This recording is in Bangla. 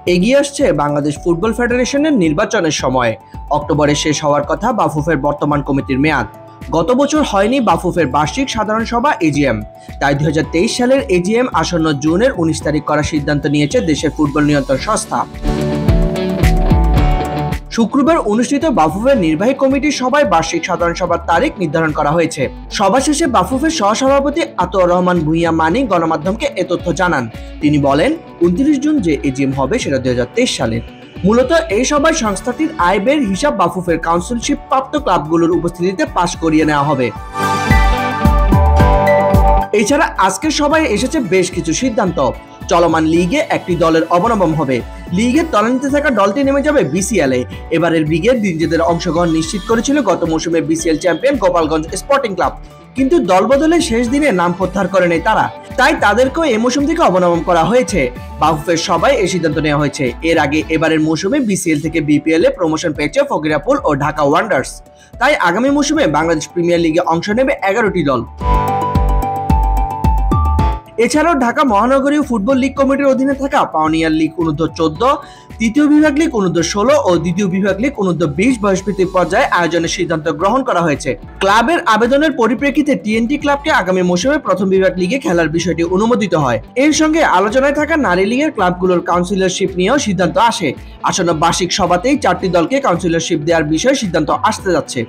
এগিয়ে আসছে বাংলাদেশ ফুটবল ফেডারেশনের নির্বাচনের সময়। অক্টোবরে শেষ হওয়ার কথা বাফুফের বর্তমান কমিটির মেয়াদ। গত বছর হয়নি বাফুফের বার্ষিক সাধারণ সভা এজিএম। তাই 2023 সালের এজিএম আসন্ন জুনের 19 তারিখ করার সিদ্ধান্ত নিয়েছে দেশের ফুটবল নিয়ন্ত্রণ সংস্থা। শুক্রবার অনুষ্ঠিত বাফুফের নির্বাহী কমিটির সভায় বার্ষিক সাধারণ সভার তারিখ নির্ধারণ করা হয়েছে। সভা শেষে বাফুফের সহসভাপতি আতোয়ার রহমান ভূঁইয়া মানি গণমাধ্যমকে এ তথ্য জানান। তিনি বলেন, 29 জুন যে এজিএম হবে সেটা 2023 সালের। মূলত এই সভায় সংস্থাটির আয় ব্যয়ের হিসাব বাফুফের কাউন্সিলশিপ প্রাপ্ত ক্লাবগুলোর উপস্থিতিতে পাশ করিয়ে নেওয়া হবে। এছাড়া আজকের সভায় এসেছে বেশ কিছু সিদ্ধান্ত। চলমান লিগে একটি দলের অবনমন হবে। লিগের তলানিতে থাকা দলটি নেমে যাবে বিসিএল এ। এবারের লিগে নিজেদের অংশগ্রহণ নিশ্চিত করেছিল গত মৌসুমে BCL champion Gopalganj sporting club, কিন্তু দলবদলের শেষ দিনে নাম প্রত্যাহার করে নেয় তারা। তাই তাদেরকেও এই মৌসুম থেকে অবনমন করা হয়েছে। বাফুফের সভায় এই সিদ্ধান্ত নেওয়া হয়েছে। এর আগে এবারের মৌসুমে বিসিএল থেকে বিপিএল এ প্রমোশন পেয়েছে ফকিরাপুল ও ঢাকা ওয়ান্ডার্স। তাই আগামী মৌসুমে বাংলাদেশ প্রিমিয়ার লিগে অংশ নেবে 11টি দল। এছাড়াও ঢাকা মহানগরীয় ফুটবল লীগ কমিটির অধীনে থাকা পাওনিয়ার লীগ অনূর্ধ্ব-14, তৃতীয় বিভাগ লীগ অনূর্ধ্ব-16 ও দ্বিতীয় বিভাগ লীগ অনূর্ধ্ব-20 বয়সভিত্তিক পর্যায়ে আয়োজনের সিদ্ধান্ত গ্রহণ করা হয়েছে। ক্লাবের আবেদনের পরিপ্রেক্ষিতে টিএনটি ক্লাবকে আগামী মৌসুমে প্রথম বিভাগ লিগে খেলার বিষয়টি অনুমোদিত হয়। এর সঙ্গে আলোচনায় থাকা নারী লীগের ক্লাবগুলোর কাউন্সিলরশিপ নিয়েও সিদ্ধান্ত আসে। আসন্ন বার্ষিক সভাতেই 4টি দলকে কাউন্সিলরশিপ দেওয়ার বিষয়ে সিদ্ধান্ত আসতে যাচ্ছে।